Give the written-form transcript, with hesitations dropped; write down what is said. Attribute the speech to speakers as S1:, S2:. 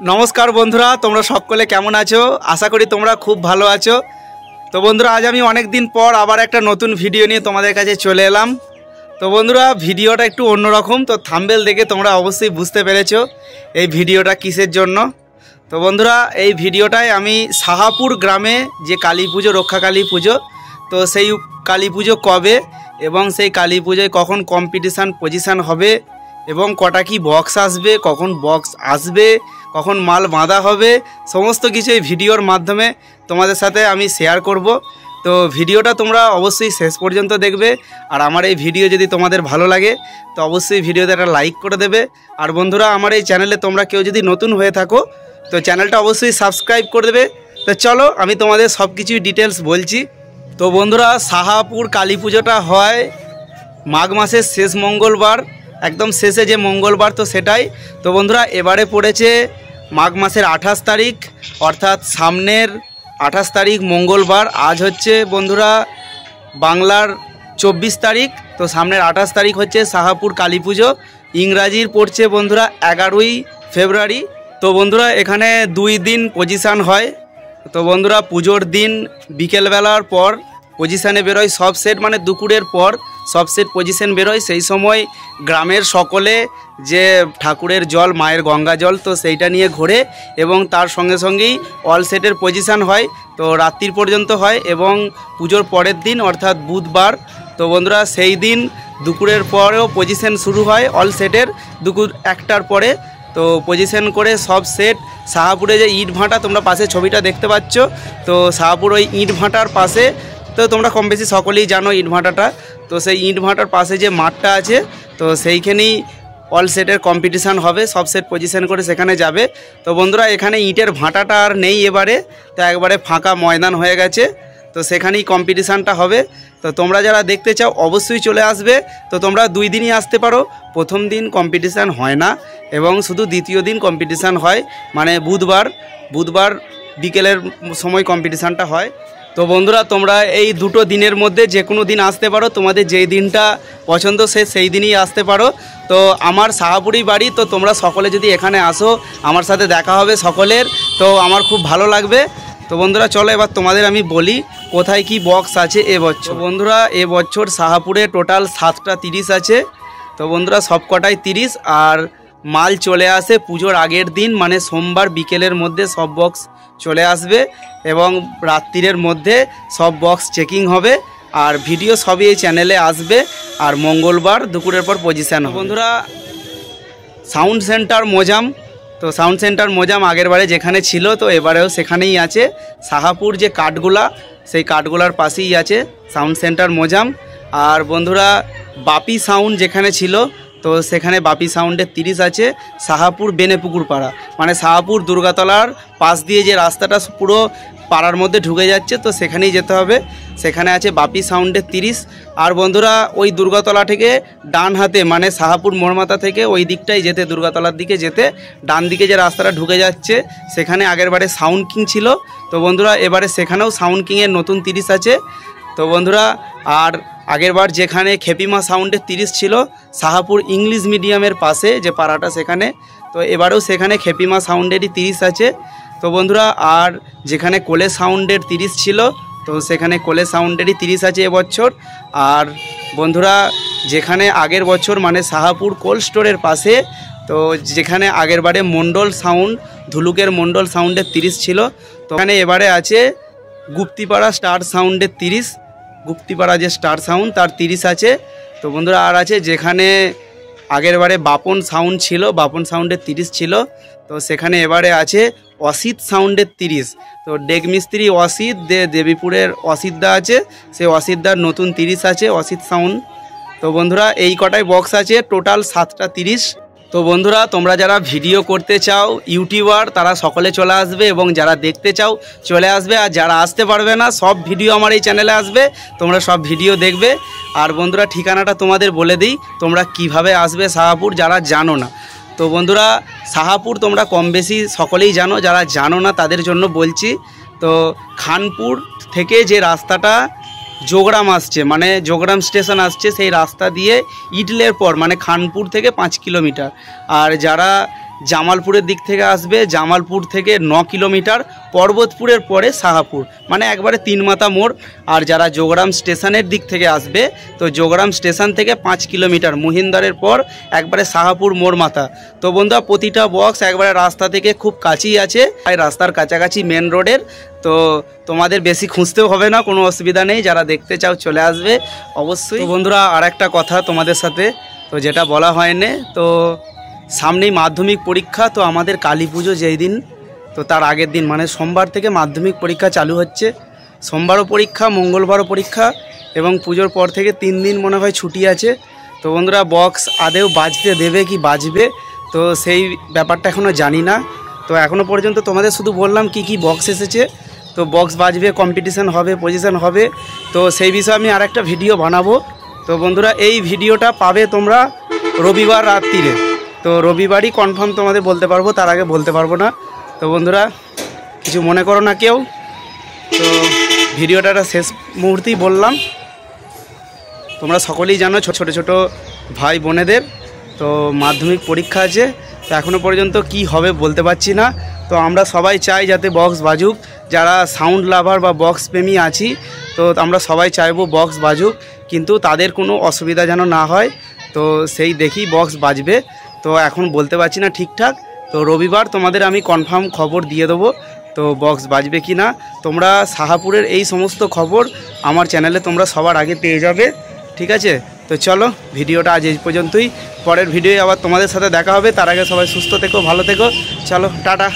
S1: নমস্কার বন্ধুরা, তোমরা সকলে কেমন আছো? আশা করি তোমরা খুব ভালো আছো। তো বন্ধুরা, আজ আমি অনেক দিন পর আবার একটা নতুন ভিডিও নিয়ে তোমাদের কাছে চলে এলাম। তো বন্ধুরা, ভিডিওটা একটু অন্যরকম। তো থাম্বনেল দেখে তোমরা অবশ্যই বুঝতে পেরেছো এই ভিডিওটা কিসের জন্য। তো বন্ধুরা, এই ভিডিওটায় আমি সাহাপুর গ্রামে যে কালী পুজো, রক্ষা কালী পুজো, তো সেই কালী পুজো কবে এবং সেই কালী পুজোয় কখন কম্পিটিশান পজিশান হবে এবং কটা কি বক্স আসবে, কখন বক্স আসবে, কখন মাল বাঁধা হবে, সমস্ত কিছু এই ভিডিওর মাধ্যমে তোমাদের সাথে আমি শেয়ার করব। তো ভিডিওটা তোমরা অবশ্যই শেষ পর্যন্ত দেখবে। আর আমার এই ভিডিও যদি তোমাদের ভালো লাগে তো অবশ্যই ভিডিওতে একটা লাইক করে দেবে। আর বন্ধুরা, আমার এই চ্যানেলে তোমরা কেউ যদি নতুন হয়ে থাকো তো চ্যানেলটা অবশ্যই সাবস্ক্রাইব করে দেবে। তো চলো আমি তোমাদের সব কিছুই ডিটেলস বলছি। তো বন্ধুরা, সাহাপুর কালী পুজোটা হয় মাঘ মাসের শেষ মঙ্গলবার, একদম শেষে যে মঙ্গলবার, তো সেটাই। তো বন্ধুরা, এবারে পড়েছে মাঘ মাসের 28 তারিখ, অর্থাৎ সামনের 28 তারিখ মঙ্গলবার। আজ হচ্ছে বন্ধুরা বাংলার 24 তারিখ, তো সামনের 28 তারিখ হচ্ছে সাহাপুর কালী পুজো। ইংরাজির পড়ছে বন্ধুরা 11ই ফেব্রুয়ারি। তো বন্ধুরা, এখানে 2 দিন পজিশান হয়। তো বন্ধুরা, পুজোর দিন বিকেলবেলার পর পজিশানে বেরোয় সব সেট, মানে দুপুরের পর সব সেট পজিশন বেরোয়। সেই সময় গ্রামের সকলে যে ঠাকুরের জল, মায়ের গঙ্গা জল, তো সেইটা নিয়ে ঘোরে এবং তার সঙ্গে সঙ্গেই অল সেটের পজিশান হয়। তো রাত্রির পর্যন্ত হয় এবং পুজোর পরের দিন অর্থাৎ বুধবার, তো বন্ধুরা সেই দিন দুপুরের পরেও পজিশন শুরু হয় অল সেটের, দুপুর 1টার পরে। তো পজিশন করে সব সেট সাহাপুরে যে ইট ভাঁটা, তোমরা পাশে ছবিটা দেখতে পাচ্ছ, তো সাহাপুর ওই ইট ভাঁটার পাশে, তো তোমরা কম বেশি সকলেই জানো ইট ভাঁটাটা। তো সেই ইট ভাঁটার পাশে যে মাঠটা আছে, তো সেইখানেই অল সেটের কম্পিটিশান হবে। সব সেট পজিশন করে সেখানে যাবে। তো বন্ধুরা, এখানে ইটের ভাঁটাটা আর নেই এবারে, তো একবারে ফাঁকা ময়দান হয়ে গেছে। তো সেখানেই কম্পিটিশানটা হবে। তো তোমরা যারা দেখতে চাও অবশ্যই চলে আসবে। তো তোমরা 2 দিনই আসতে পারো। প্রথম দিন কম্পিটিশান হয় না এবং শুধু দ্বিতীয় দিন কম্পিটিশান হয়, মানে বুধবার বিকেলের সময় কম্পিটিশানটা হয়। তো বন্ধুরা, তোমরা এই দুটো দিনের মধ্যে যে কোনো দিন আসতে পারো, তোমাদের যেই দিনটা পছন্দ সেই দিনই আসতে পারো। তো আমার সাহাপুরি বাড়ি, তো তোমরা সকলে যদি এখানে আসো আমার সাথে দেখা হবে সকলের, তো আমার খুব ভালো লাগবে। তো বন্ধুরা, চলো এবার তোমাদের আমি বলি কোথায় কি বক্স আছে এবছর। বন্ধুরা, এবছর সাহাপুরে টোটাল 7টা 30 আছে। তো বন্ধুরা, সব কটাই 30, আর মাল চলে আসে পুজোর আগের দিন, মানে সোমবার বিকেলের মধ্যে সব বক্স চলে আসবে এবং রাত্রির মধ্যে সব বক্স চেকিং হবে। আর ভিডিও সবই এই চ্যানেলে আসবে। আর মঙ্গলবার দুপুরের পর পজিশান। বন্ধুরা, সাউন্ড সেন্টার মোজাম, তো সাউন্ড সেন্টার মোজাম আগের বারে যেখানে ছিল, তো এবারেও সেখানেই আছে। সাহাপুর যে কাঠগুলা, সেই কাঠগুলার পাশেই আছে সাউন্ড সেন্টার মোজাম। আর বন্ধুরা, বাপি সাউন্ড যেখানে ছিল, তো সেখানে বাপি সাউন্ডের 30 আছে। সাহাপুর বেনেপুকুর পাড়া, মানে সাহাপুর দুর্গাতলার পাশ দিয়ে যে রাস্তাটা পুরো পাড়ার মধ্যে ঢুকে যাচ্ছে, তো সেখানেই যেতে হবে, সেখানে আছে বাপি সাউন্ডের 30। আর বন্ধুরা, ওই দুর্গাতলা থেকে ডান হাতে, মানে সাহাপুর মোড়মাথা থেকে ওই দিকটাই যেতে, দুর্গাতলার দিকে যেতে ডান দিকে যে রাস্তাটা ঢুকে যাচ্ছে, সেখানে আগেরবারে সাউন্ড কিং ছিল। তো বন্ধুরা, এবারে সেখানেও সাউন্ড কিংয়ের নতুন 30 আছে। তো বন্ধুরা, আর আগেরবার যেখানে খেপিমা সাউন্ডের 30 ছিল সাহাপুর ইংলিশ মিডিয়ামের পাশে যে পাড়াটা, সেখানে, তো এবারেও সেখানে খেপিমা সাউন্ডেরই 30 আছে। তো বন্ধুরা, আর যেখানে কোলে সাউন্ডের 30 ছিল, তো সেখানে কোলে সাউন্ডেরই 30 আছে এবছর। আর বন্ধুরা, যেখানে আগের বছর, মানে সাহাপুর কোল্ড স্টোরের পাশে, তো যেখানে আগেরবারে মণ্ডল সাউন্ড, ধুলুকের মণ্ডল সাউন্ডের 30 ছিল, তো এখানে এবারে আছে গুপ্তিপাড়া স্টার সাউন্ডের 30, গুপ্তিপাড়া যে স্টার সাউন্ড তার 30 আছে। তো বন্ধুরা, আর আছে যেখানে আগেরবারে বাপন সাউন্ড ছিল, বাপন সাউন্ডের 30 ছিল, তো সেখানে এবারে আছে অসিত সাউন্ডের 30। তো ডেক মিস্ত্রি অসিত দেবীপুরের অসিতদা আছে, সেই অসিতদার নতুন 30 আছে, অসিত সাউন্ড। তো বন্ধুরা, এই কটাই বক্স আছে, টোটাল 7টা 30। তো বন্ধুরা, তোমরা যারা ভিডিও করতে চাও, ইউটিউবার, তারা সকলে চলে আসবে এবং যারা দেখতে চাও চলে আসবে। আর যারা আসতে পারবে না, সব ভিডিও আমার এই চ্যানেলে আসবে, তোমরা সব ভিডিও দেখবে। আর বন্ধুরা, ঠিকানাটা তোমাদের বলে দিই, তোমরা কিভাবে আসবে সাহাপুর, যারা জানো না। তো বন্ধুরা, সাহাপুর তোমরা কম বেশি সকলেই জানো, যারা জানো না তাদের জন্য বলছি। তো খানপুর থেকে যে রাস্তাটা যোগরাম আসছে, মানে যোগরাম স্টেশন আসছে, সেই রাস্তা দিয়ে ইটলের পর, মানে খানপুর থেকে 5 কিলোমিটার। আর যারা জামালপুরের দিক থেকে আসবে, জামালপুর থেকে 9 কিলোমিটার, পর্বতপুরের পরে সাহাপুর, মানে একবারে 3 মাথা মোড়। আর যারা যোগরাম স্টেশনের দিক থেকে আসবে তো যোগরাম স্টেশন থেকে 5 কিলোমিটার, মহিন্দারের পর একবারে সাহাপুর মোড় মাথা। তো বন্ধুরা প্রতিটা বক্স একবারে রাস্তা থেকে খুব কাছেই আছে, তাই রাস্তার কাছাকাছি মেন রোডের। তো তোমাদের বেশি খুঁজতেও হবে না, কোনো অসুবিধা নেই, যারা দেখতে চাও চলে আসবে অবশ্যই। তো বন্ধুরা আর একটা কথা তোমাদের সাথে, তো যেটা বলা হয়নি, তো সামনেই মাধ্যমিক পরীক্ষা। তো আমাদের কালী পুজো যেই দিন, তো তার আগের দিন মানে সোমবার থেকে মাধ্যমিক পরীক্ষা চালু হচ্ছে। সোমবারও পরীক্ষা, মঙ্গলবারও পরীক্ষা, এবং পুজোর পর থেকে 3 দিন মনে হয় ছুটি আছে। তো বন্ধুরা বক্স আদেও বাজতে দেবে কি বাজবে, তো সেই ব্যাপারটা এখনও জানি না। তো এখনও পর্যন্ত তোমাদের শুধু বললাম কি কি বক্স এসেছে। তো বক্স বাজবে, কম্পিটিশান হবে, পজিশন হবে, তো সেই বিষয়ে আমি আরেকটা ভিডিও বানাবো। তো বন্ধুরা এই ভিডিওটা পাবে তোমরা রবিবার রাত্রিরে। তো রবিবারই কনফার্ম তোমাদের বলতে পারবো, তার আগে বলতে পারবো না। তো বন্ধুরা কিছু মনে করো না কেউ। তো ভিডিওটা শেষ মুহূর্তেই বললাম, তোমরা সকলেই জানো ছোট ছোট ভাই বোনেদের তো মাধ্যমিক পরীক্ষা আছে। তো এখনও পর্যন্ত কি হবে বলতে পারছি না। তো আমরা সবাই চাই যাতে বক্স বাজুক, যারা সাউন্ড লাভার বা বক্স প্রেমী আছি তো আমরা সবাই চাইবো বক্স বাজুক, কিন্তু তাদের কোনো অসুবিধা যেন না হয়। তো সেই দেখি বক্স বাজবে, তো এখন বলতে পারছি না ঠিকঠাক। তো রবিবার তোমাদের আমি কনফার্ম খবর দিয়ে দেবো তো বক্স বাজবে কি না। তোমরা সাহাপুরের এই সমস্ত খবর আমার চ্যানেলে তোমরা সবার আগে পেয়ে যাবে, ঠিক আছে। তো চলো ভিডিওটা আজ এই পর্যন্তই, পরের ভিডিওয়ে আবার তোমাদের সাথে দেখা হবে। তার আগে সবাই সুস্থ থেকো, ভালো থেকো, চলো টাটা।